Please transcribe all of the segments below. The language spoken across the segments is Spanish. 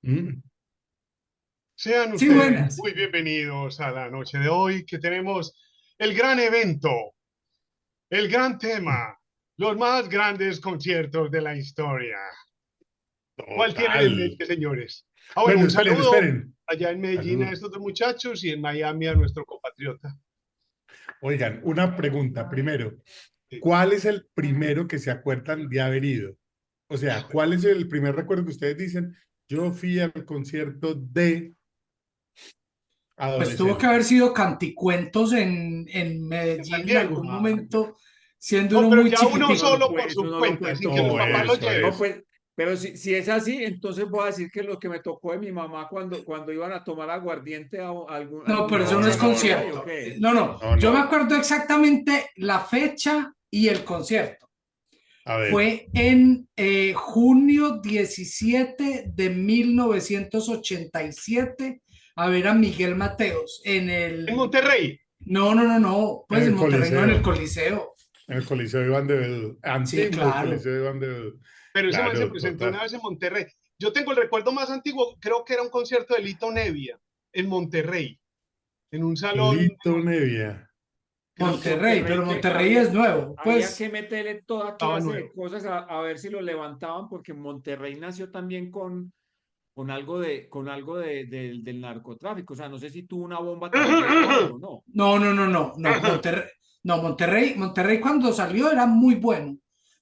Mm. Sean Sí, ustedes buenas. muy bienvenidos a la noche de hoy, que tenemos el gran evento, el gran tema, los más grandes conciertos de la historia. ¿Cuál tienen Total. en mente, señores? Bueno, Bueno, un esperen, saludo esperen. allá en Medellín a Salud. estos dos muchachos y en Miami a nuestro compatriota. Oigan, una pregunta primero. Sí. ¿Cuál es el primero que se acuerdan de haber ido? O sea, ¿cuál es el primer recuerdo que ustedes dicen? Yo fui al concierto de Pues tuvo que adolescente. haber sido Canticuentos en En San Medellín en Diego. algún Ah, momento, siendo no, uno pero muy ya uno Eso no chiquitico. solo fue, por eso su no lo cuenta, sin que cuento. los No, papás lo eso No, lleven. es. pues, pero si es así, entonces voy a decir que lo que me tocó de mi mamá cuando iban a tomar aguardiente a No, pero alguna eso No, no no, es fiesta no, por ahí, ¿o concierto. no. qué? No, no. No, Yo me no. acuerdo exactamente la fecha y el concierto. A ver. Fue en junio 17 de 1987 a ver a Miguel Mateos en En el... Monterrey. No, no, no, no. En Pues el en Monterrey, no, en el Coliseo. Coliseo. En el Coliseo Iván de Bedú. Sí, Antiguo claro. Coliseo Iván de Bedú. Pero ese man se Claro, presentó una total. vez en Monterrey. Yo tengo el recuerdo más antiguo, creo que era un concierto de Lito Nevia en Monterrey, en un salón, Lito Nevia. creo que Monterrey, pero Monterrey que Monterrey es nuevo. había que Pues meterle toda estaba clase de nuevo. cosas a ver si lo levantaban, porque Monterrey nació también con algo del narcotráfico. O sea, no sé si tuvo una bomba también o algo, ¿no? no, no, no, no, no. Monterrey, no, Monterrey cuando salió era muy bueno.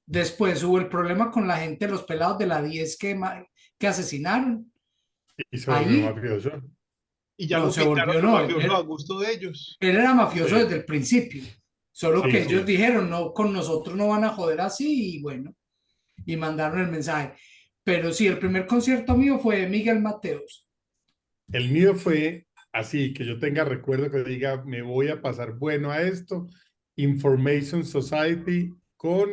Después hubo el problema con la gente, los pelados de la 10 que asesinaron. Y se volvió Ahí, mafioso. Y ya no, lo se pintaron volvió, de no. mafioso a gusto de ellos. Él era mafioso Sí, desde el principio. Solo sí, que sí. ellos dijeron, no, con nosotros no van a joder así y bueno, y mandaron el mensaje. Pero sí, el primer concierto mío fue de Miguel Mateos. El mío fue así, que yo tenga recuerdo que diga, me voy a pasar bueno a esto. Information Society con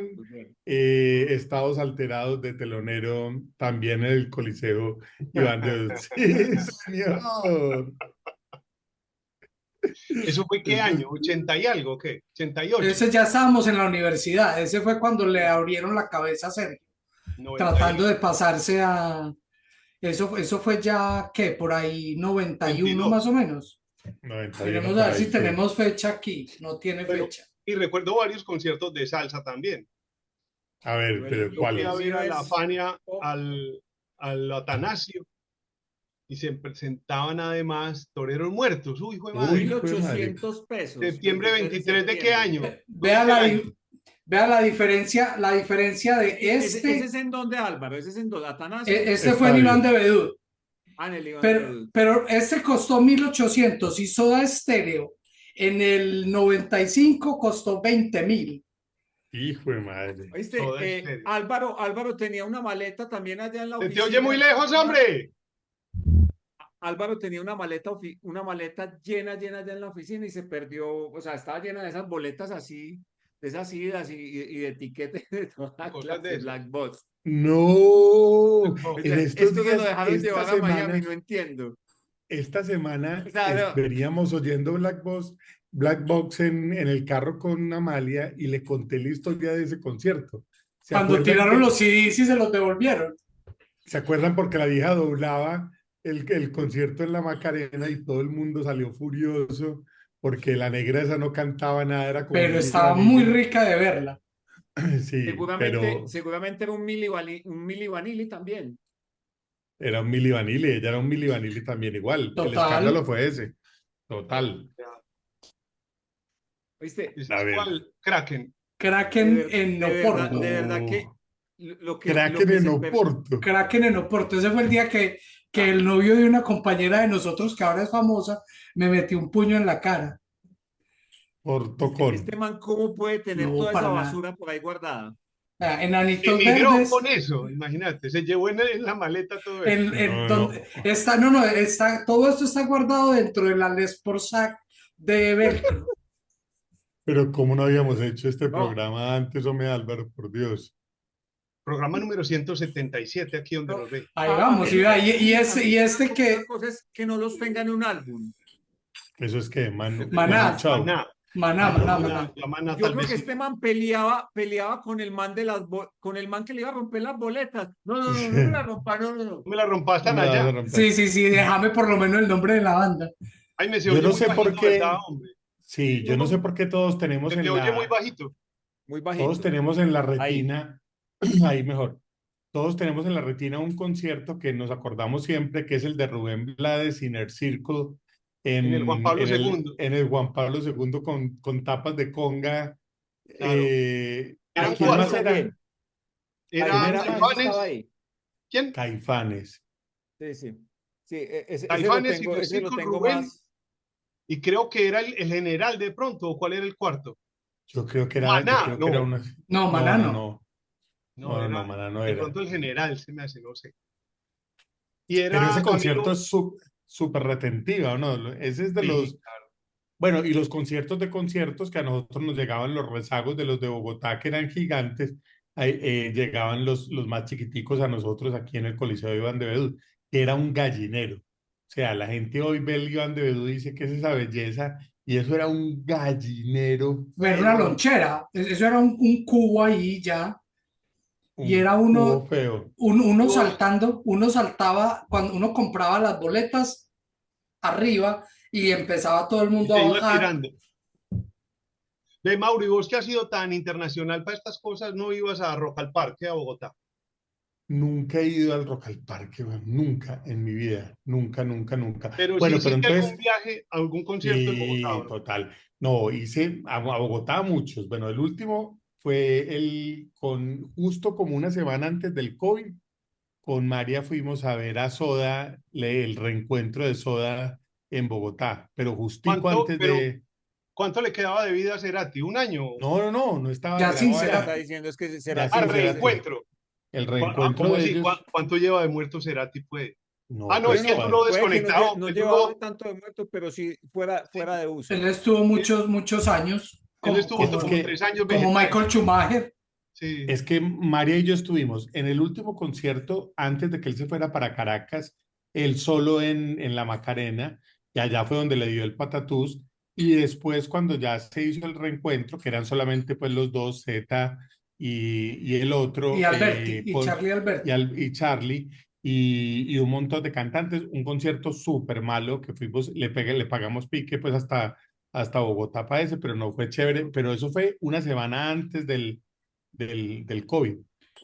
estados alterados de telonero también en el Coliseo Iván de Dulce. Sí, señor. ¿Eso fue qué Esto es año? ¿80 y algo? ¿Qué? 88, Ese ya estábamos en la universidad. Ese fue cuando le abrieron la cabeza a Sergio, tratando 98, de pasarse a... Eso fue ya, ¿qué? Por ahí 91 más 92. o menos. 91 Miremos a por ver ahí, si sí. tenemos fecha aquí. No tiene Bueno, fecha. y recuerdo varios conciertos de salsa también. A ver, pero Yo fui El a ¿cuáles? ver mío a la es Fania, oh, al Atanasio, y se presentaban además toreros muertos. Uy, hijo de Uy, madre. hijo de madre. 1800 pesos, Septiembre 23 de 23 de qué septiembre. año? ¿Cómo Vea dice el la, año? vea la diferencia de Ese es en donde, Álvaro, ese es en donde Atanasio. este fue en Iván Estadio. de Bedú, En el Iván de Bedú. pero este costó 1.800 y Soda Stereo en el 95 costó 20.000. Hijo de madre. ¿Oíste? Soda Stereo. Álvaro tenía una maleta también allá en la Se te oye muy oficina. lejos, hombre. Álvaro tenía una maleta llena allá en la oficina y se perdió. O sea, estaba llena de esas boletas así, de esas idas y de etiquetes de Y toda cosas de clase, esas. Black Box. No, No. en estos Esto se lo días, dejaron llevar a Miami, no entiendo. esta O semana sea, no, veníamos oyendo Black Box en el carro con Amalia y le conté la historia de ese concierto. ¿Se Cuando acuerdan tiraron que, los CDs y se los devolvieron. se acuerdan porque la vieja doblaba el concierto en la Macarena y todo el mundo salió furioso porque la negra esa no cantaba nada, era como Pero Milli estaba muy Vanilli. rica de verla. Sí, seguramente era un Milli Vanilli también. era un Milli Vanilli, ella era un Milli Vanilli también igual. El Total. escándalo fue ese, total. ¿Viste? ¿Ese A es ver, cuál? Kraken. Kraken en De Oporto. verdad que no, lo Kraken que en se Oporto. Kraken en Oporto. Ese fue el día que ah, el novio de una compañera de nosotros, que ahora es famosa, me metió un puño en la cara. Portocón. este man, ¿cómo puede tener No, toda esa para nada. basura por ahí guardada? Enanitos Emigró con Verdes. eso, imagínate. Se llevó en la maleta todo eso. No, Donde no. está, no, no, está, todo esto está guardado dentro de la Les Sac de Velcro. Pero ¿cómo no habíamos hecho este No, programa antes, hombre Álvaro? Por Dios. Programa número 177, aquí donde no. nos ve. Ahí A vamos, mí, y, a vea, mí, a mí y una, este una que, cosa es que no los tengan en un álbum. Eso es que, mano, Maná, Manu Maná, Chao. Maná. Maná, maná, maná. La Maná Yo tal creo vez que sí. este man peleaba con el man con el man que le iba a romper las boletas. No, no, no, no me la rompa, no, no, no. No me la rompas No tan me la vas a allá. romper. Sí, sí, sí, déjame por lo menos el nombre de la banda. Ay, me se Yo oye no muy sé por bajito, ¿verdad, qué, hombre? sí, yo no sé por qué Se me oye muy bajito. Muy todos bajito. tenemos en la Ahí. retina, ahí mejor, todos tenemos en la retina un concierto que nos acordamos siempre, que es el de Rubén Blades Inner Circle En el Juan Pablo II. en el Juan Pablo II con tapas de conga. Claro. Eran Ahí ¿Quién sí lo más cuatro. sé era? bien. ¿Quién Era Ese era man sí más? estaba Caifanes. ahí. ¿Quién? Caifanes. Sí, sí. Sí, Caifanes, Inner ese lo Circle, tengo Rubén. más. Y creo que era el general de pronto. ¿O cuál era el cuarto? Yo Maná. creo que era No, una. No, No, maná no, no. no, no, no, no, era no, Maná no de era. pronto el general, se me hace, no sé. Y Pero era ese concierto Camilo. es súper retentiva, ¿no? Ese es de Sí, los. Bueno, y los conciertos de conciertos que a nosotros nos llegaban los rezagos de los de Bogotá, que eran gigantes, ahí, llegaban los más chiquiticos a nosotros aquí en el Coliseo de Iván de Bedú, que era un gallinero. O sea, la gente hoy ve el Iván de Bedú y dice que es esa belleza, y eso era un gallinero, Ver una feo, lonchera. Eso era un cubo ahí ya. Y un era cubo feo. uno y vos, saltando, uno saltaba cuando uno compraba las boletas arriba y empezaba todo el y mundo te a iba bajar. tirando. Ve, Mauro, y vos que has sido tan internacional para estas cosas, ¿no ibas a Rock al Parque, a Bogotá? Nunca he ido al Rock al Parque, weón, nunca en mi vida, nunca, nunca, nunca. Pero sí Bueno, pero hiciste algún entonces, viaje, algún concierto en Bogotá, ¿o sí, no? total. No, hice a Bogotá muchos. Bueno, el último fue justo como una semana antes del COVID, con María fuimos a ver a Soda, el reencuentro de Soda en Bogotá, pero justico antes Pero, de, ¿cuánto le quedaba de vida a Cerati? ¿Un año? no, no, no, no estaba, Ya sin No, grababa él está Cerati. diciendo es que ya Ah, sin Cerati Cerati, reencuentro. el reencuentro ¿Cómo de así? ellos, ¿Cuánto lleva de muerto Cerati, pues? Ah, no, no, es pues, que él duró puede que no, desconectado. no Él llevaba duró, tanto de muertos, pero sí fuera sí, de uso. Él estuvo él, muchos, muchos años él estuvo es como que 3 años como vegetal. Michael Schumacher. Sí. Es que María y yo estuvimos en el último concierto antes de que él se fuera para Caracas, él solo en la Macarena, y allá fue donde le dio el patatús, y después cuando ya se hizo el reencuentro, que eran solamente pues los dos, Z y el Y otro, Alberti, y Charlie Alberti. y Charlie, y un montón de cantantes, un concierto súper malo que fuimos, le pagamos pique pues hasta Bogotá para ese, pero no fue chévere, pero eso fue una semana antes del COVID.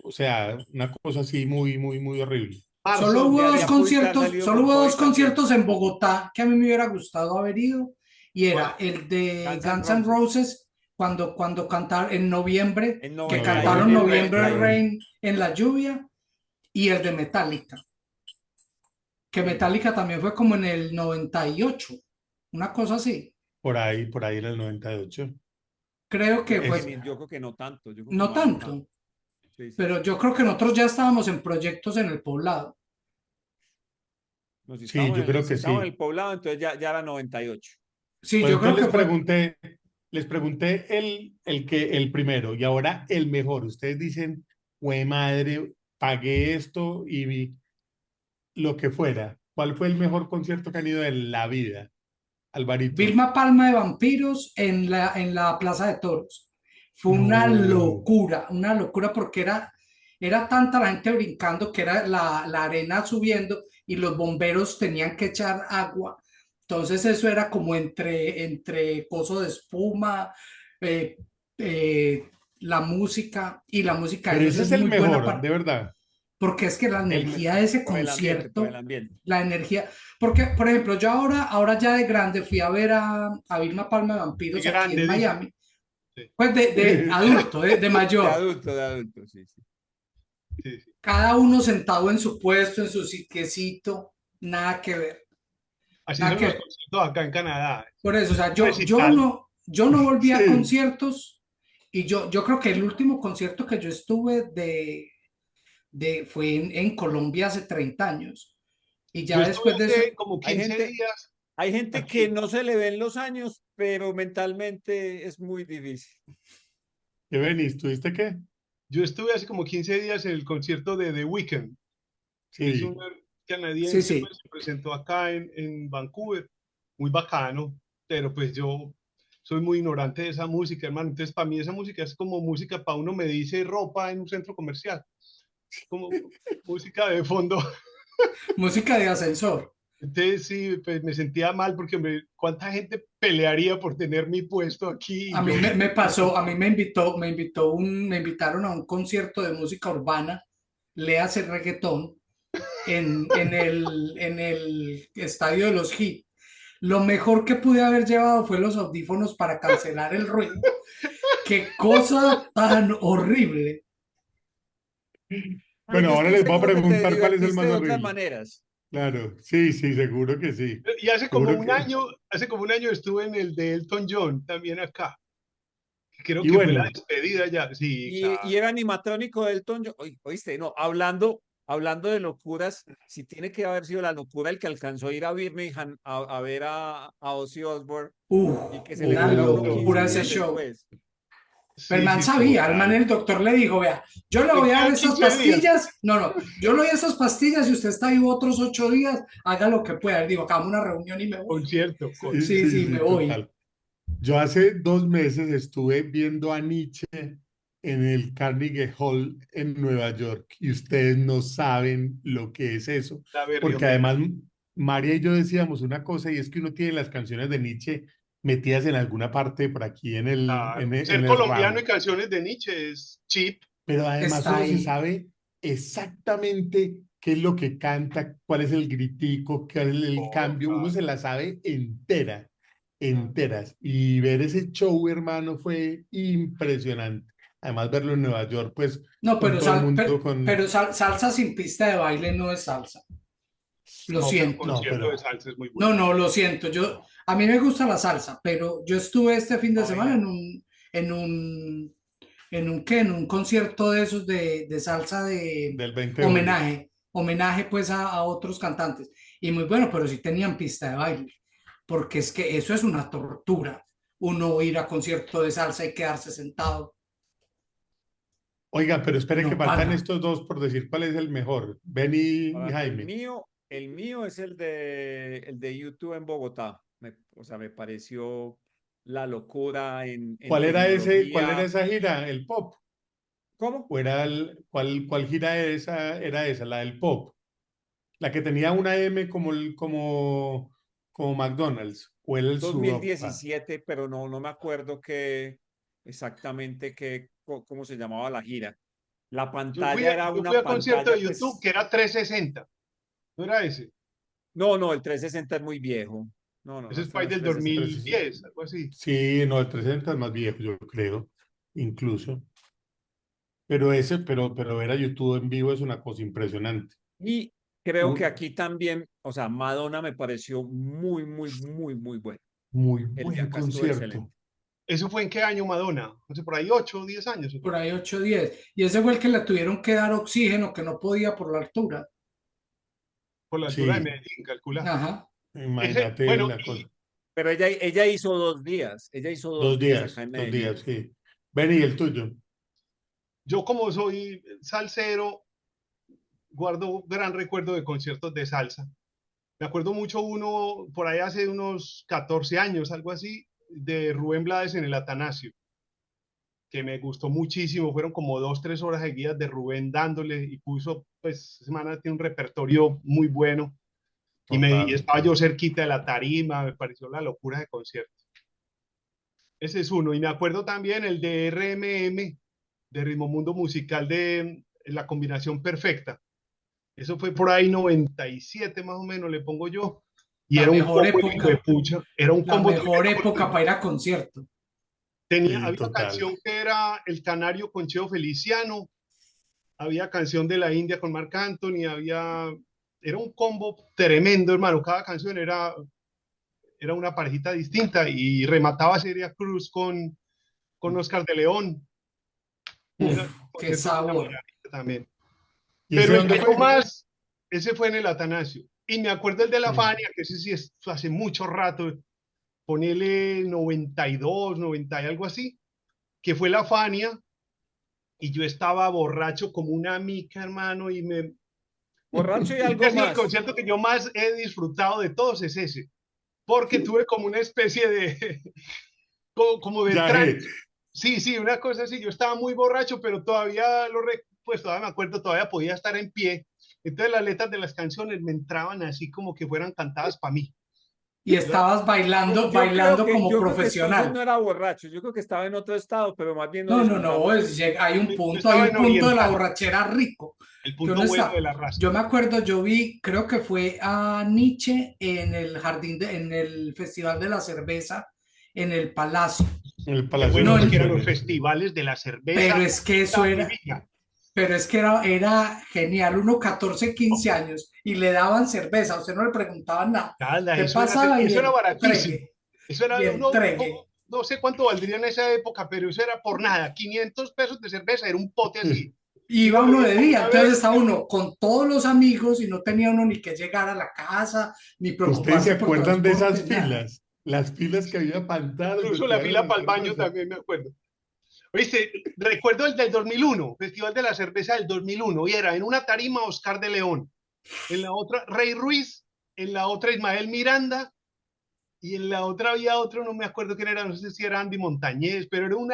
O sea, una cosa así muy, muy, muy horrible. Solo Marzo. hubo De dos allá pudiste haber conciertos, salido solo con hubo dos COVID también. conciertos en Bogotá que a mí me hubiera gustado haber ido, y era ¿Cuál? el de Guns N' Guns N' Roses. Roses cuando cantaron en noviembre, En que Noviembre, cantaron Noviembre Noviembre Rain. Rain en la lluvia, y el de Metallica, que Sí. Metallica también fue como en el 98, una cosa así. por ahí en el 98. Creo que fue, Yo creo que no tanto, yo creo que no más bajado. tanto, Sí, sí. pero yo creo que nosotros ya estábamos en proyectos en el poblado. No, Sí, yo creo si que estamos en sí. el poblado, entonces ya era 98. Sí, Pues yo creo entonces que fue. les pregunté el primero y ahora el mejor. Ustedes dicen, güey madre, pagué esto y vi lo que fuera. ¿Cuál fue el mejor concierto que han ido en la vida, Alvarito? Vilma Palma de Vampiros en la Plaza de Toros. Fue No, una locura porque era tanta la gente brincando que era la arena subiendo y los bomberos tenían que echar agua. Entonces eso era como entre coso de espuma, eh, eh, la música, y la música de pero ellos ese es es el muy buena mejor, de verdad. porque es que la El, energía de ese Por el ambiente, por el concierto, ambiente. la energía, porque por ejemplo, yo ahora ya de grande fui a ver a Vilma Palma de De Vampiros aquí en grande, dice. Miami, Sí, pues de adulto, de mayor, De adulto, sí, sí. sí, sí. cada uno sentado en su puesto, en su sitiecito, nada que ver, Así nada son que los ver. conciertos acá en Canadá. Por eso, o sea, Un recital. yo no volví a sí. conciertos, y yo creo que el último concierto que yo estuve fue en Colombia hace 30 años, y Yo ya estuve después de eso. hace como Hay 15 gente, días hay gente que aquí. no se le ven los años, pero mentalmente es muy difícil. ¿Qué venís? ¿Tuviste qué? Yo estuve hace como 15 días en el concierto de The Weeknd. Es un Sí. Sí, canadiense, sí. pues se presentó acá en Vancouver. Muy bacano. Pero pues yo soy muy ignorante de esa música, hermano. Entonces, para mí esa música es como música para uno me dice ropa en un centro comercial, como música de fondo. Música de ascensor. Entonces, sí, pues me sentía mal porque, hombre, ¿cuánta gente pelearía por tener mi puesto aquí? A Y mí yo, me pasó, a mí me invitaron a un concierto de música urbana, léase reggaetón, en el estadio de los Heat. Lo mejor que pude haber llevado fue los audífonos para cancelar el ruido. ¡Qué cosa tan horrible! Ay, Bueno, yo ahora estoy les voy a seguro que te preguntar cuál es el divertiste más de otras horrible. maneras. Claro, sí, sí, seguro que sí. y Seguro que... hace como un año estuve en el de Elton John, también acá. Creo Y que fue la bueno, despedida ya. Sí, Y claro. era animatrónico de Elton John. Oíste, no, hablando de locuras, sí tiene que haber sido la locura el que alcanzó a ir a Birmingham a ver a Ozzy Osbourne y que se le Una muera uno Claro. 15 locura ese días show. después. Pero el Sí, man sí, sabía, el man, total. el doctor le dijo, vea, yo le Le voy a dar quedan esas 15 días. pastillas, no, yo le doy esas pastillas y usted está vivo otros 8 días, haga lo que pueda. Él dijo, hagamos una reunión y me voy. Concierto, sí, Sí, concierto. sí, sí, me sí, voy. total. Yo hace 2 meses estuve viendo a Nietzsche en el Carnegie Hall en Nueva York y ustedes no saben lo que es eso, La porque berriondera. además María y yo decíamos una cosa y es que uno tiene las canciones de Nietzsche metidas en alguna parte por aquí en Claro. en Ser el colombiano y RAM, canciones de Nietzsche es cheap. pero además Está uno se ahí. sabe exactamente qué es lo que canta, cuál es el gritico, cuál es el Todo, cambio, uno claro. se la sabe entera, enteras. Y ver ese show, hermano, fue impresionante. Además, verlo en Nueva York, pues, No, con todo el mundo, pero con... salsa sin pista de baile no es salsa. Lo No, pero siento. No, concierto de pero... salsa es muy No, bueno. no, lo siento. A mí me gusta la salsa, pero yo estuve este fin de A semana bailar. en un, en un concierto de esos de salsa de Del 20 de julio. homenaje pues a otros cantantes. Y muy bueno, pero sí tenían pista de baile, porque es que eso es una tortura. Uno ir a concierto de salsa y quedarse sentado. Oiga, pero espere que No, faltan pana. estos dos por decir cuál es el mejor. Benny y Ahora, Jaime. el mío es el de YouTube en Bogotá. O sea, me pareció la locura en ¿Cuál era ese, cuál era tecnología. esa gira? ¿El pop? ¿Cómo? ¿O era cuál gira era esa, la del pop? La que tenía una M como, como McDonald's, o era el Suropa. 2017, pero no me acuerdo exactamente cómo se llamaba la gira. La pantalla era Yo fui una a concierto de pantalla, YouTube que pues, era 360. ¿No era ese? no, el 360 es muy viejo. Ese es Esto no país es del 360. 2010, algo así. Sí, no, el 360 es más viejo, yo creo, incluso. Pero ver a YouTube en vivo es una cosa impresionante. Y creo que Un aquí también, o sea, Madonna me pareció muy bueno. muy El de buen acá estuvo excelente. concierto. ¿Eso fue en qué año, Madonna? No sé, por ahí 8 o 10 años. Por ahí 8 o 10. Y ese fue el que le tuvieron que dar oxígeno, que no podía por la altura. Por la altura de Sí, Medellín, calcula. Ajá. imagínate Bueno, la cosa. Pero ella hizo 2 días. Ella hizo dos días acá en 2 días, Medellín. sí. Benny, el tuyo. yo como soy salsero, guardo gran recuerdo de conciertos de salsa. Me acuerdo mucho uno por ahí hace unos 14 años, algo así, de Rubén Blades en el Atanasio, que me gustó muchísimo. Fueron como 2, 3 horas seguidas de Rubén dándole y puso, pues, semana tiene un repertorio muy bueno. Y Total. estaba yo cerquita de la tarima, me pareció la locura de concierto. Ese es uno. Y me acuerdo también el de RMM, de Ritmo Mundo Musical, de la combinación perfecta. Eso fue por ahí 97 más o menos, le pongo yo. Y La era un mejor combo de época, pucha, era un la combo mejor tremendo época porque para ir a concierto. Sí, había total. canción que era El Canario con Cheo Feliciano, había canción de la India con Marc Anthony, era un combo tremendo, hermano. Cada canción era una parejita distinta y remataba Celia Cruz con Oscar de León. Era Uf, un qué concierto una sabor. maravilla también. ¿Y ese Pero el dónde que yo fue? más, ese fue en el Atanasio. Y me acuerdo el de la Mm. Fania, que ese sí es hace mucho rato, ponele 92, 90 y algo así, que fue la Fania, y yo estaba borracho como una mica, hermano, y Borracho y algo es el más. concierto que yo más he disfrutado de todos, es ese, porque tuve como una especie de, como del Ya, trance. Sí, sí, una cosa así. Yo estaba muy borracho, pero todavía pues todavía me acuerdo, todavía podía estar en pie. Entonces las letras de las canciones me entraban así como que fueran cantadas para mí. Y Yo las- estabas bailando, yo- como Yo creo que entonces profesional. no era borracho, yo creo que estaba en otro estado, pero más bien no No, no, no, disfrutaba. hay estaba un en punto de la oriental, borrachera rico. el Que uno punto bueno de está, la raza. yo me acuerdo, yo vi, creo que fue a Nietzsche en el en el Festival de la Cerveza, en el Palacio. en el Qué Palacio de No, los buenos que eran los Millones. festivales de la pero cerveza. es que eso Esta mi era, vida. pero es que era genial, uno 14 15 años y le daban cerveza, a usted no le preguntaban nada. Nada, Usted pasaba y eso era baratísimo. entregue, Eso y era, entregue. no sé cuánto valdría en esa época, pero eso era por nada. 500 pesos de cerveza, era un pote así. Y Iba uno uno bebía de día, una entonces vez. estaba uno con todos los amigos y no tenía uno ni que llegar a la casa, ni ¿Ustedes se preocuparse por acuerdan de esas transporte, nada. filas? Las filas que había para entrar al Incluso la Festival de fila la para el baño Cerveza. también me acuerdo. Oíste, recuerdo el del 2001, Festival de la Cerveza del 2001, y era en una tarima Oscar de León, en la otra Rey Ruiz, en la otra Ismael Miranda, y en la otra había otro, no me acuerdo quién era, no sé si era Andy Montañez, pero era un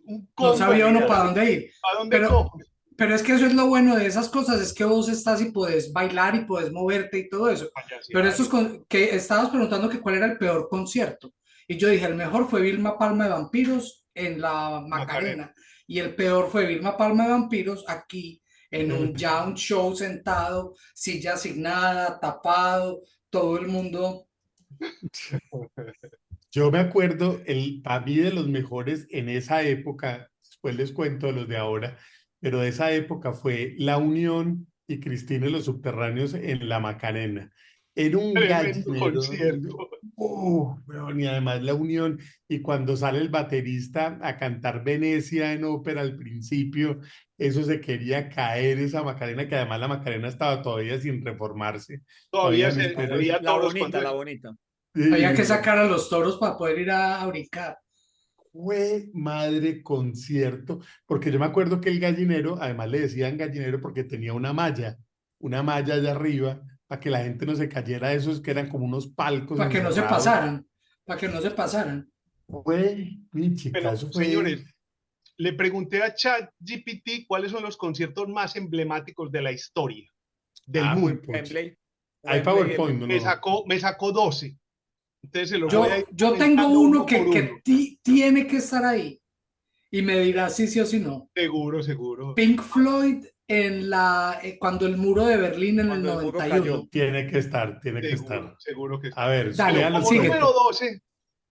No combo sabía uno para brutal. dónde ir. ¿A dónde Pero, cojo? pero es que eso es lo bueno de esas cosas, es que vos estás y puedes bailar y puedes moverte y todo eso. Pero estos que estabas preguntando que cuál era el peor concierto. Y yo dije, el mejor fue Vilma Palma de Vampiros en la Macarena. Macarena. Y el peor fue Vilma Palma de Vampiros aquí, en un show sentado, silla asignada, tapado, todo el mundo. Yo me acuerdo, para mí de los mejores en esa época, después les cuento de los de ahora, pero de esa época fue La Unión y Cristina y los Subterráneos en La Macarena. Era un Tremendo gallinero, concierto. weón, y además La Unión, y cuando sale el baterista a cantar Venecia en ópera al principio, eso se quería caer esa Macarena, que además la Macarena estaba todavía sin reformarse, todavía misterios. Había toros cuando La bonita. Había que Sí, sacar a los toros para poder ir a brincar. fue madre concierto, porque yo me acuerdo que el gallinero, además le decían gallinero porque tenía una malla allá arriba, para que la gente no se cayera de esos que eran como unos palcos Para que no se encerrados. pasaran, para que no se pasaran. Fue, mi chica, Bueno, eso fue. señores, le pregunté a ChatGPT cuáles son los conciertos más emblemáticos de la historia del Ah, mundo. pucha. Wembley, Hay Wembley, PowerPoint, ¿o no? Me sacó 12. Entonces se los voy a ir Yo tengo comentando uno uno por uno. que tiene que estar ahí y me dirá si sí o si no. Seguro, seguro. Pink Floyd en cuando el muro de Berlín en el cuando el muro 91. cayó. Tiene que estar, tiene que Seguro, estar. seguro que sí. A ver, Bueno, Dale, léalos como pues. número síguete. 12,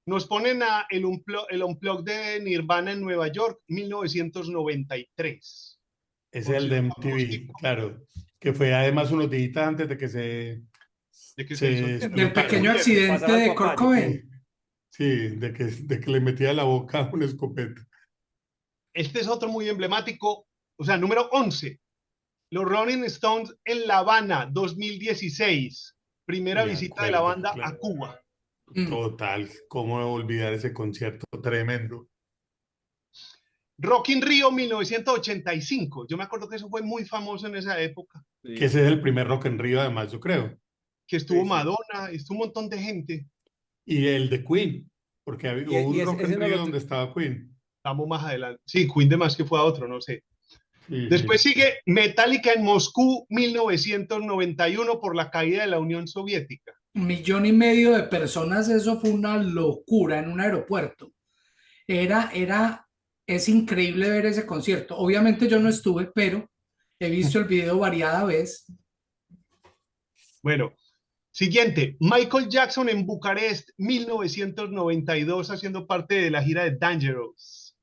nos ponen el Unplugged de Nirvana en Nueva York, 1993. Ese es el de Concierto MTV, acústico claro, que fue además unos días antes de que de que se se Del que se pequeño explotara. muriera. accidente Pasara el de Kurt papayo. Sí, Cobain. sí, de que le metía a la boca una escopeta. Este es otro muy emblemático, o sea, número 11. Los Rolling Stones en La Habana, 2016. Primera Me visita de la acuerdo, banda a claro. Cuba. Mm. Total, cómo olvidar ese concierto tremendo. Rock in Rio 1985. Yo me acuerdo que eso fue muy famoso en esa época. Que Sí, ese es el primer Rock en Río, además, yo creo. Que estuvo sí, sí. Madonna, estuvo un montón de gente. Y el de Queen, porque hubo un Rock en Ese no Río lo, donde estaba Queen. Vamos más adelante. Sí, Queen de más que fue a otro, no sé. Sí, Después sí. sigue Metallica en Moscú 1991 por la caída de la Unión Soviética. 1,5 millones de personas, eso fue una locura en un aeropuerto. Era, es increíble ver ese concierto. Obviamente yo no estuve, pero he visto el video variada vez. Bueno, siguiente, Michael Jackson en Bucarest 1992 haciendo parte de la gira de Dangerous.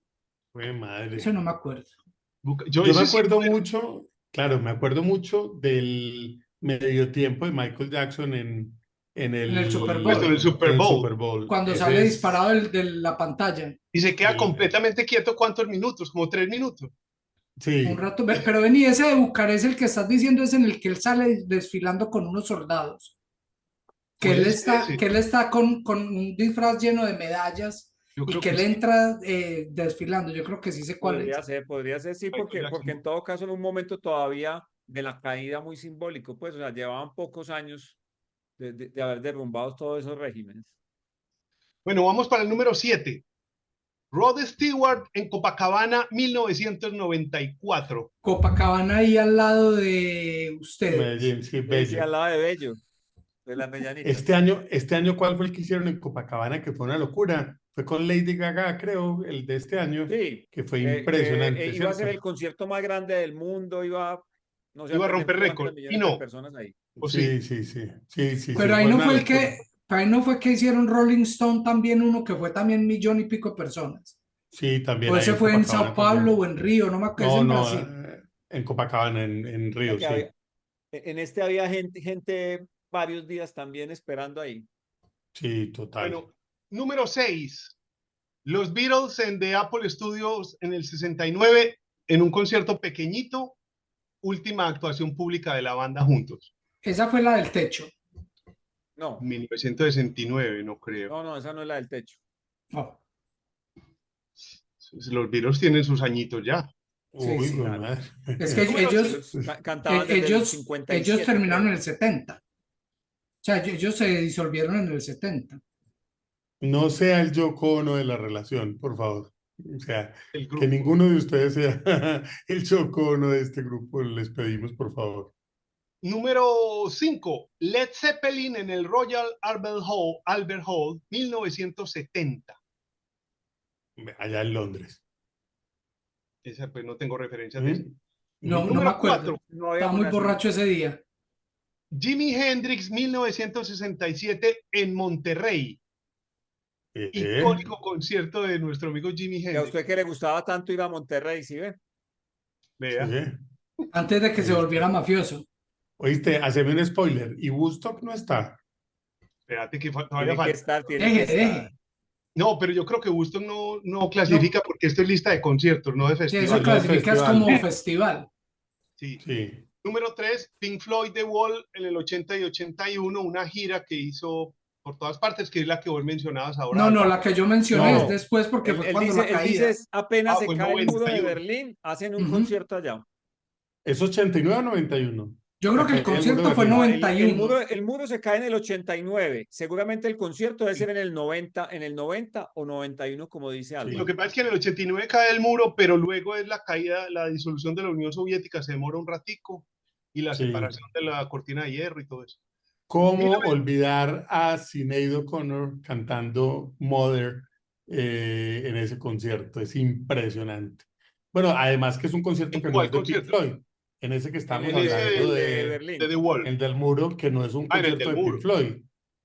Fue madre. Eso no me acuerdo. Yo Yo me ese sí, acuerdo mucho, claro, me acuerdo mucho del medio tiempo de Michael Jackson en En el por Super supuesto, en Bowl, el Super el Bowl. Super Bowl. cuando Ese sale es disparado de la pantalla. Y se queda el, completamente quieto, ¿cuántos minutos? Como 3 minutos. Un sí, rato, pero vení, ese de Bucarest, el que estás diciendo es en el que él sale desfilando con unos soldados, Puede ser ese. que él está con un disfraz lleno de medallas Yo y creo que que él sí. entra desfilando. Yo creo que sí sé cuál es. podría ser sí, Michael porque Jackson. en todo caso en un momento todavía de la caída muy simbólico, pues, o sea, llevaban pocos años de haber derrumbado todos esos regímenes. Bueno, vamos para el número 7. Rod Stewart en Copacabana, 1994. Copacabana ahí al lado de ustedes. Medellín, sí, Sí, bello. al lado de Bello, de las Medianitas. Este año, ¿cuál fue el que hicieron en Copacabana? Que fue una locura. Fue con Lady Gaga, creo, el de este año, Sí, que fue que impresionante, iba a ser el ¿cierto? concierto más grande del mundo, no sé a Iba a tener romper cuántas récord. Y millones de no, personas ahí. o sí. Sí, sí, sí, sí, sí, Pero sí, ahí fue no una fue el locura. que, ahí no fue que hicieron Rolling Stone también uno que fue también millón y pico de personas. Sí, también O ahí ese en fue en Copacabana Sao Paulo o también. en Río, no me acuerdo, es No, en no, Brasil. en Copacabana, en O sea Río, que sí. en este había gente varios días también esperando ahí. Sí, total. Bueno, número 6. Los Beatles en The Apple Studios en el 69, en un concierto pequeñito, última actuación pública de la banda juntos. Esa fue la del techo. No, 1969, no creo. no, esa no es la del techo. Oh, Los Beatles tienen sus añitos ya. sí, Uy, sí. güey, Claro. madre. Es que Número Los 5. Beatles cantaban desde el ellos 57, terminaron en creo. el 70. O sea, ellos se disolvieron en el 70. No sea el Yoko Ono de la relación, por favor. O sea, El que grupo. ninguno de ustedes sea el Yoko Ono de este grupo, les pedimos, por favor. Número 5. Led Zeppelin en el Royal Albert Hall, 1970. Allá en Londres. Esa pues no tengo referencias de eso. ¿Mm? No, no me Número acuerdo. 4. No había Estaba muy nacido. borracho ese día. Jimi Hendrix, 1967 en Monterrey. ¿Eh? Icónico concierto de nuestro amigo Jimi Y a Hendrix. usted que le gustaba tanto ir a Monterrey, ¿sí ve? Sí. Vea, Antes de que se ¿Oíste? volviera mafioso. Oíste, haceme un spoiler. ¿Y Woodstock no está? espérate que todavía Tiene que falta. estar, tiene que estar. Deje. No, pero yo creo que Woodstock no No, clasifica porque esto es lista de conciertos, no de si eso festivales. No es clasifica es como festival. festival. Sí. Sí. Número 3, Pink Floyd The Wall en el 80 y 81, una gira que hizo por todas partes, que es la que vos mencionabas ahora, No, no, Álvaro. la que yo mencioné es No, después porque fue cuando la Él dice, caída. apenas se Fue cae el muro de 91. Berlín, hacen un Ujú. concierto allá. ¿es 89 o 91? Yo creo La que el caída del muro de concierto fue Berlín. No, 91. el muro se cae en el 89. Seguramente el concierto debe ser en el 90, o 91, como dice Sí. Y lo Álvaro. que pasa es que en el 89 cae el muro, pero luego es la caída, la disolución de la Unión Soviética, se demora un ratico, y la Sí. separación de la cortina de hierro y todo eso. ¿Cómo olvidar a Sinead O'Connor cantando Mother en ese concierto? Es impresionante. Bueno, además que es un concierto ¿En que no cuál es de Pink concierto? Floyd. En ese que estamos En ese hablando De de Berlín. The Wall. el del muro, que no es un En el concierto del de Pink muro. Floyd.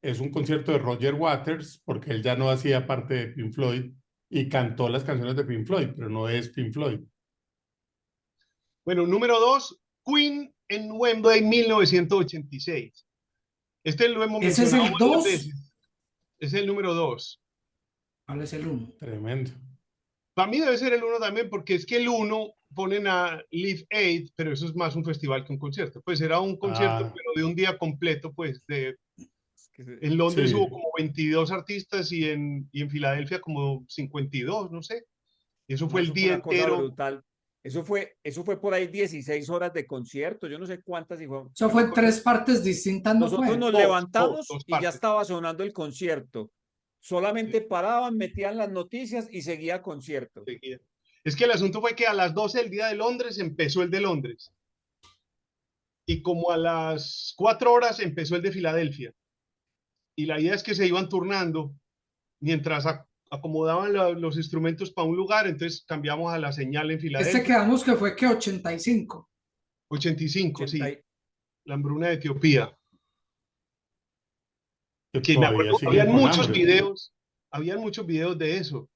Es un concierto de Roger Waters, porque él ya no hacía parte de Pink Floyd y cantó las canciones de Pink Floyd, pero no es Pink Floyd. Bueno, número 2, Queen en Wembley 1986. Este lo hemos Ese es mencionado el varias 2. veces. Es el número 2. ¿Cuál es el 1? Tremendo. Para mí debe ser el 1 también, porque es que el 1 ponen a Live Aid, pero eso es más un festival que un concierto. Pues era un concierto, Ah, pero de un día completo, pues Es que en Londres hubo sí. como 22 artistas y en Filadelfia como 52, no sé. Y eso fue no, el eso fue día una cosa entero. brutal. Eso fue por ahí 16 horas de concierto. Yo no sé cuántas. Eso fue en 3 partes distintas, ¿no Nosotros fue? nos Dos, levantamos dos y ya partes. estaba sonando el concierto. Solamente paraban, metían las noticias y seguía concierto. Seguida. Es que el asunto fue que a las 12 del día de Londres empezó el de Londres. Y como a las 4 horas empezó el de Filadelfia. Y la idea es que se iban turnando mientras acomodaban los instrumentos para un lugar, entonces cambiamos a la señal en Filadelfia. Quedamos que fue que 85. 85, 80 sí, y- la hambruna de Etiopía. Que Que me todavía acuerdo, siguen con hambre. habían muchos videos de eso.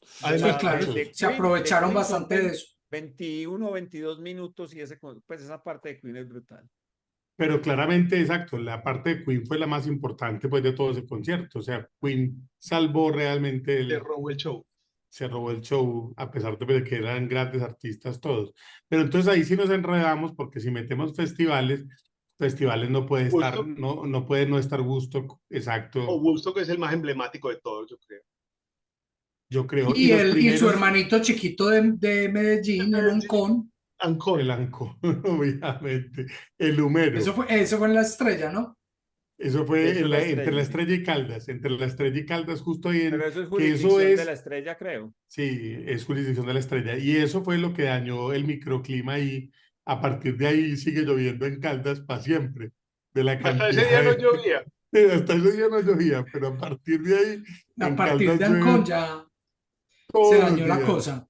Sí, Además, claro, Muchos. se aprovecharon Queen son bastante de eso. 21 o 22 minutos y pues esa parte de Queen es brutal. Pero claramente, exacto, la parte de Queen fue la más importante pues, de todo ese concierto. O sea, Queen salvó realmente, se robó el show. se robó el show, a pesar de que eran grandes artistas todos. Pero entonces ahí sí nos enredamos, porque si metemos festivales, festivales no puede estar, Woodstock, no puede no estar Woodstock, o exacto, Woodstock es el más emblemático de todos, yo creo. yo creo. Y Y, los y su primeros, hermanito chiquito de Medellín, el Oncón. Ancon. el Anco, obviamente, el Humero. Eso fue en La Estrella, ¿no? Eso fue Eso es la entre la estrella, sí. Estrella y Caldas, entre la Estrella y Caldas, justo ahí Pero en, eso es que eso jurisdicción de la es, estrella, creo. sí, es jurisdicción de la Estrella. Y eso fue lo que dañó el microclima ahí. A partir de ahí sigue lloviendo en Caldas para siempre, de la Hasta ese cantidad día no de... llovía. Hasta ese día no llovía, pero a partir de ahí A en partir Caldas de Ancón llueve ya se todos los dañó la días, cosa.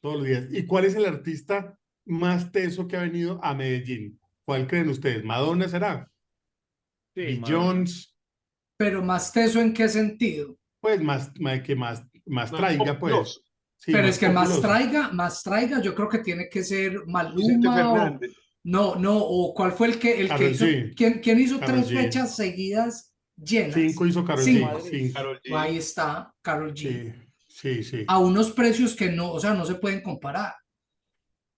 todos los días. ¿Y cuál es el artista más teso que ha venido a Medellín? ¿Cuál creen ustedes? ¿Madonna será? Sí, Madonna. ¿Beyoncé? Pero más teso en qué sentido. Pues que más Más traiga, pues. populoso. Sí, Pero más es que populoso. más traiga, yo creo que tiene que ser Vicente Maluma o Fernández. no, no, o cuál fue el que Karol hizo, G. quién hizo Karol tres G. fechas seguidas llenas. 5 hizo Karol G. Cinco. Madres. 5. Karol G. Ahí está, Karol G. Sí, sí, sí, A unos precios que no, o sea, no se pueden comparar.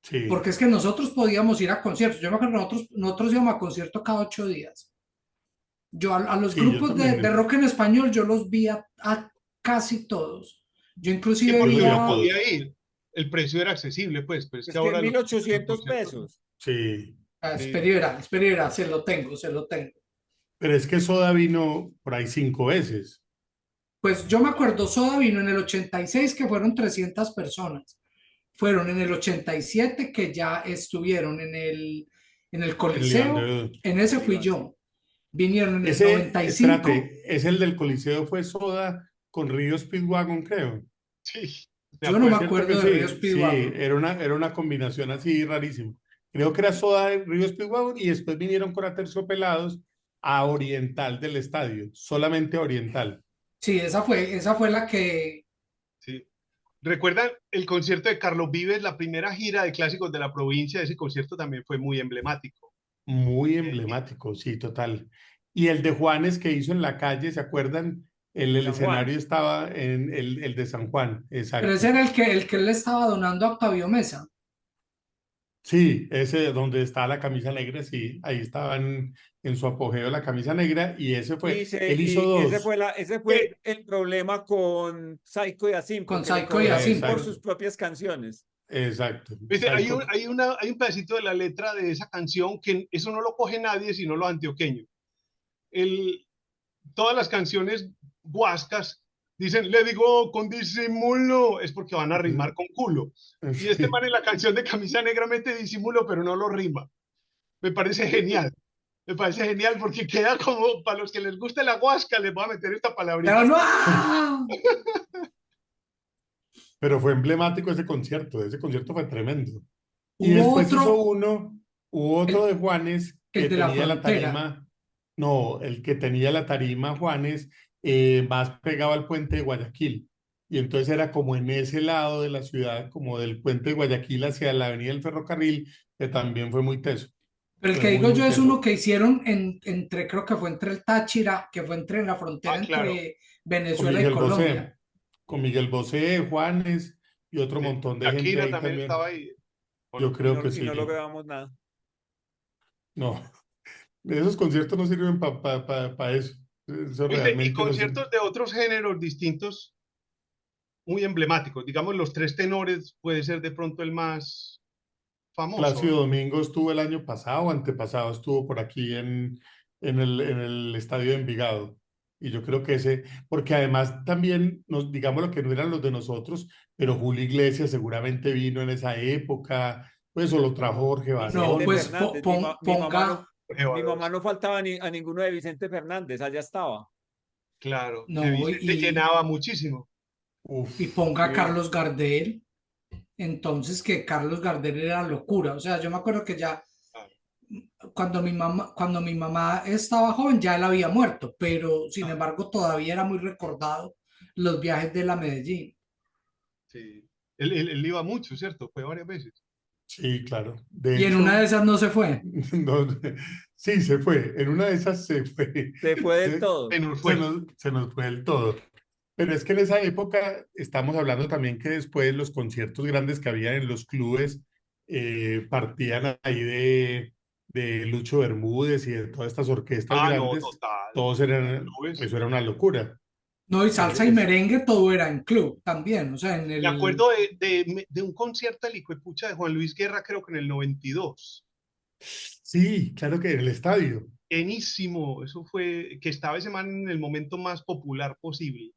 sí. Porque es que nosotros podíamos ir a conciertos. Yo me acuerdo, nosotros íbamos a conciertos cada 8 días. Yo a los Sí, yo grupos de también. rock en español, yo los vi a casi todos. Yo Y inclusive Yo porque los vi vi a uno a, todos. podía ir. El precio era accesible, pues, pero es que Es que ahora los 1.800 conciertos, pesos. Sí. sí. Espera, verá, se lo tengo. Pero es que Soda vino por ahí 5 veces. Pues yo me acuerdo, Soda vino en el 86 que fueron 300 personas. Fueron en el 87 que ya estuvieron en el El Iván Coliseo. de... En ese El fui Iván. yo. Vinieron en el Ese, 95. espérate, es el del Coliseo fue Soda con Río Speedwagon, creo. Sí, me Yo no me acuerdo. ¿Cierto que acuerdo de Río sí? Sí, Speedwagon. era una combinación así rarísima. Creo que era Soda de Río Speedwagon y después vinieron con Aterciopelados a Oriental del estadio, solamente a Oriental. Sí, esa fue la que. Sí. ¿Recuerdan el concierto de Carlos Vives, la primera gira de clásicos de la provincia? Ese concierto también fue muy emblemático. Muy Eh, emblemático, sí, total. Y el de Juanes que hizo en la calle, ¿se acuerdan? El San Juan. escenario estaba en el de San Juan, Pero ese exacto. era el que él le estaba donando a Octavio Mesa. Sí, ese donde está la camisa negra, sí, ahí estaban en su apogeo la camisa negra y ese fue, él hizo Y dos, ese fue eh, el problema con Psycho y Asim, Con porque le Psycho y cobraron por Asimpo. exacto, sus propias canciones. exacto, ¿Viste? Psycho, Hay un pedacito de la letra de esa canción que eso no lo coge nadie sino los antioqueños. El, todas las canciones guascas dicen, le digo con disimulo, es porque van a rimar con culo. Y este sí, man en la canción de Camisa Negra mete disimulo, pero no lo rima. Me parece genial. Me parece genial porque queda como, para los que les gusta la guasca, les voy a meter esta Pero palabrita. no. ¡Ah! pero fue emblemático ese concierto fue tremendo. Y Hubo después otro, hubo otro el, de Juanes el que de la tenía la frontera. tarima, no, el que tenía la tarima Juanes más pegado al puente de Guayaquil. Y entonces era como en ese lado de la ciudad, como del puente de Guayaquil hacia la avenida del Ferrocarril, que también fue muy teso, Pero el fue que muy, digo muy yo es uno teso. que hicieron entre, creo que fue entre el Táchira, que fue entre la frontera Ah, claro. entre Con Venezuela y Miguel Colombia. Bosé, con Miguel Bosé, Juanes y otro Sí. montón de gente Shakira ahí también estaba también. ahí. ¿O Yo no? creo que Y no sí. logramos nada. No, esos conciertos no sirven para eso. Eso ¿Viste? Y realmente no sirve. conciertos de otros géneros distintos, muy emblemáticos. Digamos, Los Tres Tenores puede ser de pronto el más famoso, Plácido ¿no? Domingo estuvo el año pasado, antepasado, estuvo por aquí en el estadio de Envigado. Y yo creo que ese, porque además también, digamos lo que no eran los de nosotros, pero Julio Iglesias seguramente vino en esa época, pues o lo trajo Jorge No, Vicente pues Barón. Fernández. ponga, Mi mamá Pruebas. no faltaba a ninguno de Vicente Fernández, allá estaba. Claro, que no, Vicente llenaba muchísimo. y Uf, ponga a Carlos Gardel. Entonces, que Carlos Gardel era locura. O sea, yo me acuerdo que ya Claro, cuando mi mamá estaba joven, ya él había muerto, pero sin claro, embargo todavía era muy recordado los viajes de la Medellín. sí. Él iba mucho, ¿cierto? Fue varias veces. sí, claro. De Y en una de hecho, esas no se fue. no, sí, se fue. En una de esas se fue. Se fue del Se, todo. Se nos fue. se nos fue del todo. Pero es que en esa época estamos hablando también que después los conciertos grandes que había en los clubes partían ahí de Lucho Bermúdez y de todas estas orquestas Ah, no, grandes, total. todos eran, Clubes. eso era una locura. No, y salsa y Es, merengue todo era en club también. O sea, en Me el. acuerdo de un concierto del Hijuepucha de Juan Luis Guerra, creo que en el 92. Sí, claro que en el estadio. Buenísimo. Eso fue que estaba ese man en el momento más popular posible.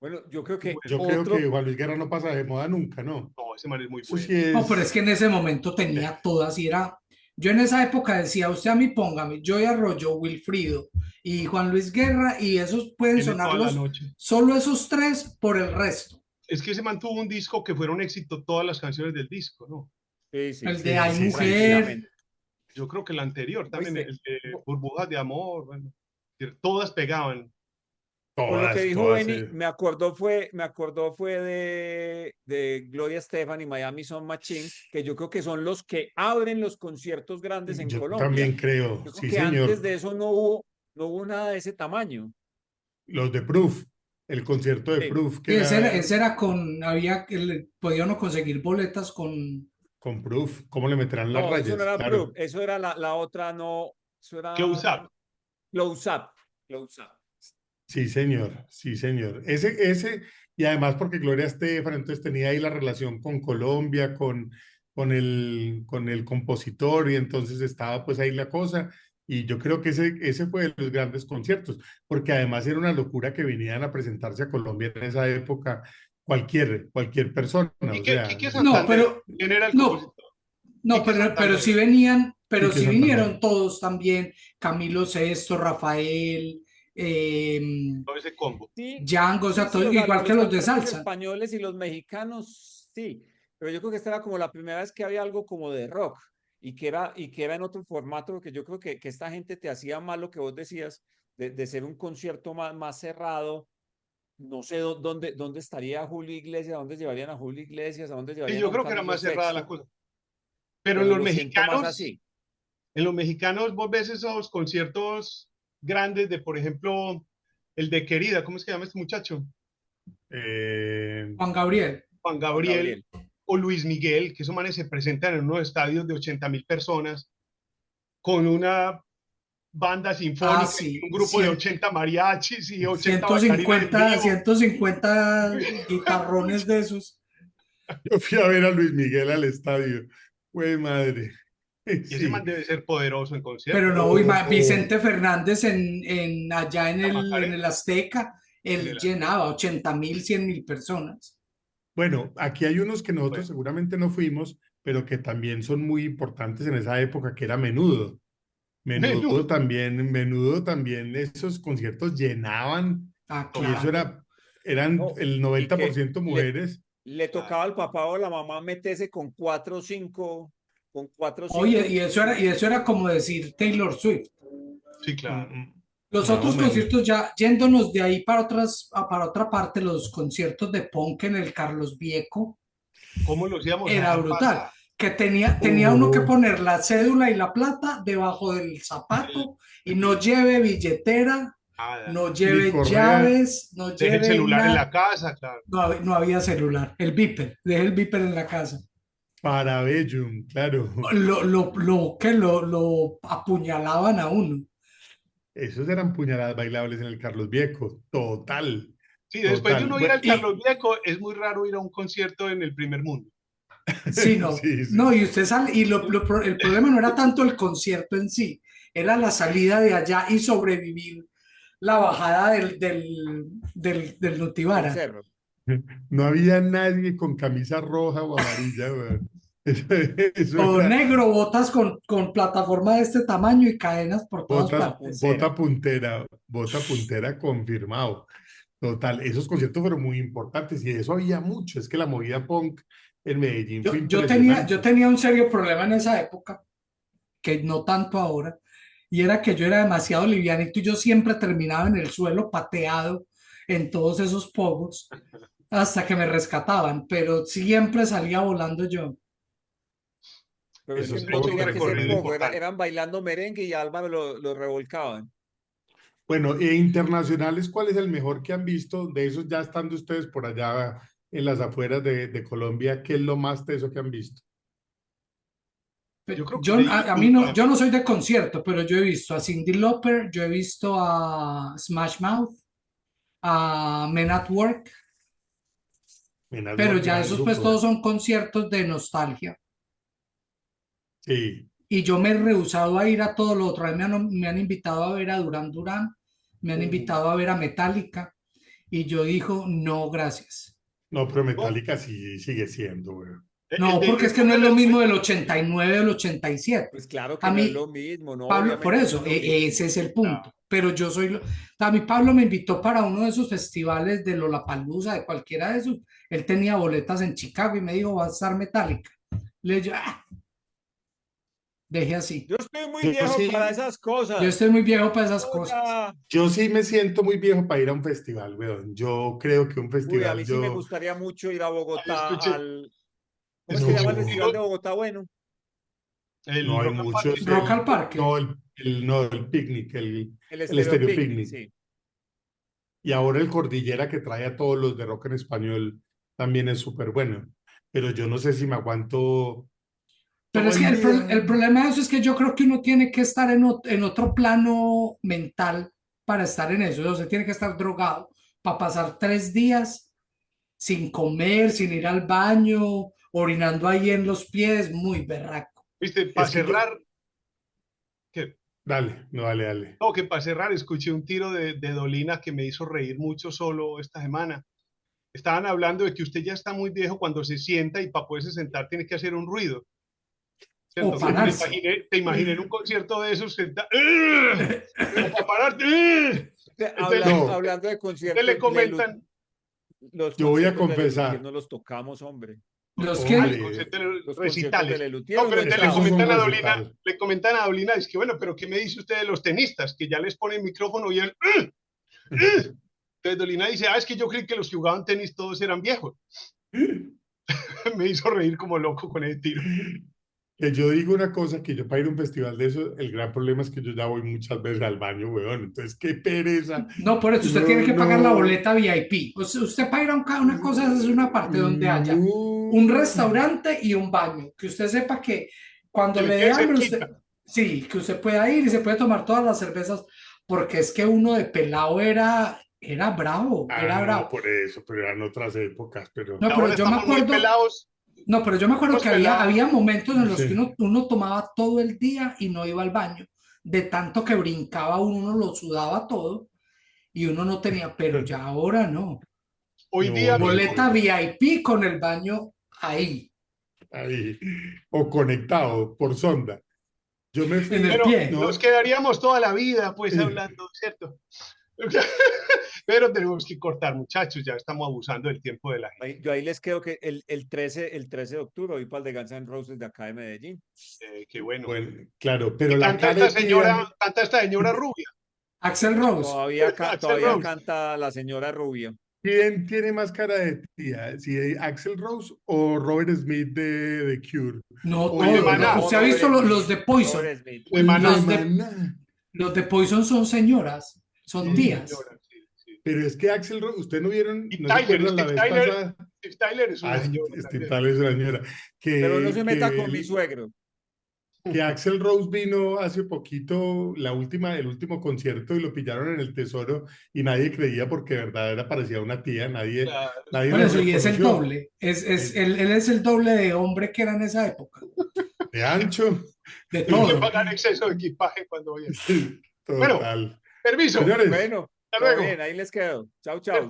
Bueno, yo creo que Bueno, Yo creo que otro, Juan Luis Guerra no pasa de moda nunca, ¿no? no, ese man es muy Eso sí bueno. No, pero es es. que en ese momento tenía todas y era, yo en esa época decía, usted a mí póngame, Joey Arroyo, Wilfrido y Juan Luis Guerra y esos pueden Tiene sonar toda la noche. solo esos tres por el resto. Es que ese man tuvo un disco que fueron éxito todas las canciones del disco, ¿no? sí, sí, El sí, de Sí, Ay sí, sí, sí. Mujer, tranquilamente. Yo creo que el anterior también, ¿Viste? el de Burbujas de Amor, bueno, que todas pegaban. Con lo que Todas, dijo todas. Benny, me acordó fue de Gloria Estefan y Miami Sound Machine, que yo creo que son los que abren los conciertos grandes en Yo Colombia. también creo, Yo creo sí, que antes señor. de eso no hubo nada de ese tamaño. Los de Proof, el concierto de Sí. Proof, que y era ese era con, había, podía uno conseguir boletas con, con Proof, ¿cómo le meterán las No, eso no rayas? era Proof, Claro. eso era la otra, no, eso Close era Up. Close Up, Close Up. Sí, señor, sí, señor. Y además porque Gloria Estefan, entonces tenía ahí la relación con Colombia, con el compositor, y entonces estaba pues ahí la cosa. Y yo creo que ese fue de los grandes conciertos, porque además era una locura que vinieran a presentarse a Colombia en esa época cualquier persona, o sea, Quique no, Santander, pero, ¿quién era el no, compositor? no, Quique pero sí Santander, venían, pero Quique sí vinieron Santander. todos también, Camilo Sesto, Rafael, todo ese combo. Sí, Django, o sí, sea, sí, o sea, igual que los los de cantantes salsa. españoles y los mexicanos, sí, pero yo creo que esta era como la primera vez que había algo como de rock y que era en otro formato, porque yo creo que esta gente te hacía más lo que vos decías, de ser un concierto más cerrado. No sé dónde estaría Julio Iglesias, a dónde llevarían a Julio Iglesias, a dónde Sí, llevarían a yo un creo que era Camilo más cerrada la Sexto, cosa. Pero pero lo siento más así. en los mexicanos vos ves esos conciertos grandes de, por ejemplo, el de Querida, ¿cómo es que llama este muchacho? Eh, Juan Gabriel. Juan Juan Gabriel Gabriel. o Luis Miguel, que esos manes se presentan en unos estadios de 80.000 personas con una banda Ah, sinfónica y sí, un grupo de 80 mariachis y 80 bailarines en 150, vivo. 150 guitarrones de esos. yo fui a ver a Luis Miguel al estadio. Güey, madre. Y ese Sí. man debe ser poderoso en Pero concierto. no, Oh, Vicente Fernández allá La en el Macarena, Azteca, en él el llenaba 80.000, 100.000 personas. bueno, aquí hay unos que nosotros bueno, seguramente no fuimos, pero que también son muy importantes en esa época, que era Menudo. menú. Menudo también, esos conciertos llenaban Ah, y eso claro. eran No, el y noventa por que ciento mujeres. le Claro. tocaba al papá o la mamá meterse con cuatro o Oye, cinco y eso era como decir Taylor Swift. Sí, Mm, claro. Los No, otros conciertos, ya yéndonos de ahí para para otra parte, los conciertos de punk en el Carlos Viejo, ¿Cómo los íbamos a era dejar brutal. pasar? Que tenía uno que oh, poner la cédula y la plata debajo del El- zapato y no lleve billetera, Nada. no ni lleve Correa, llaves, no Deje el lleve celular en nada. la casa, claro. No, no había celular. El beeper, dejé el beeper en la casa. Parabellum, claro. Lo apuñalaban a uno. Esos eran puñaladas bailables en el Carlos Viejo. Total, Sí, después de total. uno ir Bueno, al Carlos Viejo, es muy raro ir a un concierto en el primer mundo. Sí, no, sí, sí. no, y usted sale, y el problema no era tanto el concierto en sí, era la salida de allá y sobrevivir la bajada del del Nutibara. cerro. No había nadie con camisa roja o amarilla, weón. Eso, eso O era negro, botas con plataforma de este tamaño y cadenas por todas Bota partes. puntera. bota puntera confirmado. Total, esos conciertos fueron muy importantes y de eso había mucho. Es que la movida punk en Medellín fue Yo impresionante. tenía un serio problema en esa época, que no tanto ahora, y era que yo era demasiado livianito y yo siempre terminaba en el suelo pateado en todos esos pogos hasta que me rescataban, pero siempre salía volando yo. Pero es que Esos Ese era no pocos su tenía que fueron ser recorrido tremendos. poco, importante. eran bailando merengue y a Álvaro lo revolcaban. Bueno, e internacionales, ¿cuál es el mejor que han visto? De esos ya estando ustedes por allá en las afueras de Colombia, ¿qué es lo más teso que han visto? Yo creo que el de A mí YouTube no, para yo mí. no soy de concierto, pero yo he visto a Cyndi Lauper, yo he visto a Smash Mouth, a Men at Work, Men at pero Work, ya gran esos pues grupo. todos son conciertos de nostalgia. Sí, y yo me he rehusado a ir a todo lo otro. A mí me han invitado a ver a Duran Duran, me han invitado a ver a Metallica, y yo digo, no, gracias. No, pero No, Metallica sí sigue siendo, güey. el No, porque David es que no es Bowie lo les mismo fue. del 89 del 87. Pues claro A que no es lo mí, mismo, no, Pablo, por obviamente no eso, es lo mismo. ese es el No. punto. Pero yo soy, a mí Pablo me invitó para uno de esos festivales de Lollapalooza, de cualquiera de esos. Él tenía boletas en Chicago y me dijo, va a estar Metallica. Le dije, deje así. Yo estoy muy Yo viejo para sí, esas Yo cosas. estoy muy viejo para esas No, cosas. ya. yo sí me siento muy viejo para ir a un festival, weón. Yo creo que un Uy, a festival, mí sí me yo, gustaría mucho ir a Bogotá Escuché, ¿cómo es que se llama escuché el un no, festival de tiro, Bogotá? Bueno, el no hay Rock al Parque. muchos, Rock al Parque. no, no, el picnic, el el Estéreo Estéreo Picnic, Picnic. sí. Y ahora el Cordillera que trae a todos los de rock en español también es súper bueno. Pero yo no sé si me aguanto Pero todo es que el día. el problema de eso es que yo creo que uno tiene que estar en otro plano mental para estar en eso. O sea, tiene que estar drogado para pasar 3 días sin comer, sin ir al baño, orinando ahí en los pies, muy berraco. Viste, para Es que yo, cerrar, que, dale, no, dale, dale. no, que para cerrar, escuché un tiro de Dolina que me hizo reír mucho solo esta semana. Estaban hablando de que usted ya está muy viejo cuando se sienta y para poderse sentar tiene que hacer un ruido, O ¿cierto? Entonces pararse. te imaginé en un concierto de esos sentado, o para pararte. ¡Ugh! Entonces, No, Hablando de entonces le conciertos, comentan, los yo voy a conciertos de Lelutier confesar, no los tocamos, hombre. Los al que, hombre, concierto de Los conciertos de recitales. Lelutier No, pero uno es entonces que eso es un recital. Le comentan a Dolina, es que bueno, pero ¿qué me dice usted de los tenistas? Que ya les pone el micrófono y él, ¡Ugh! ¡Ugh! Entonces Dolina dice, es que yo creí que los que jugaban tenis todos eran viejos. Me hizo reír como loco con el tiro. Que yo digo una cosa, que yo para ir a un festival de eso, el gran problema es que yo ya voy muchas veces al baño, weón. Entonces, qué pereza. no, por eso usted tiene No, que pagar la no, boleta VIP. O sea, usted para ir a una cosa es una parte donde haya un no. restaurante y un baño. Que usted sepa que cuando Que le le dé quede hambre, cerquita. usted, sí, que usted pueda ir y se puede tomar todas las cervezas, porque es que uno de pelado era bravo, Ah, era no, bravo. por eso, pero eran otras épocas, pero No, pero Ahora yo me estamos muy acuerdo, pelados, no, pero yo me acuerdo unos que había pelados. momentos en los que sí. uno tomaba todo el día y no iba al baño. De tanto que brincaba uno lo sudaba todo y uno no tenía, pero ya ahora no. Hoy No, día no hay Boleta forma. VIP con el baño ahí, Ahí. O conectado por sonda. Yo me en el fui, pero pie. nos no, quedaríamos toda la vida pues hablando, ¿cierto? Pero tenemos que cortar, muchachos, ya estamos abusando del tiempo de la gente. Yo ahí les quedo que el 13 de octubre voy para el de Guns N' Roses de acá de Medellín. Qué bueno. bueno, claro, pero Y la caretía, canta esta señora rubia, Axel Rose. Axl Todavía Rose. canta la señora Rubia. ¿quién tiene más cara de tía? ¿Si Axel Rose o Robert Smith de Cure? No O De todo. Maná, ¿Usted ha visto Robert los Smith, de Poison? Robert Smith. de el de Maná. Los de, Maná. los de Poison son señoras, son Sí, Sí, tías. señora, sí, sí. pero es que Axel Rose, ¿usted no vieron, Y no se Tyler, acuerdan la vez pasada? Steve Tyler es Ah, una señora Steve también. Tyler es la señora, Pero no que, se meta que con mi suegro. que Axel Rose vino hace poquito, el último concierto y lo pillaron en el Tesoro y nadie creía porque de verdad era parecía una tía, Claro. nadie Por lo eso, y es el reconoció. doble. Es, Es él es el doble de hombre que era en esa época. de ancho, De Hay que todo. pagar exceso de equipaje cuando viene. sí, Bueno, total. permiso. Señores, Bueno, Hasta todo luego. bien, ahí les quedo. Chau, chau.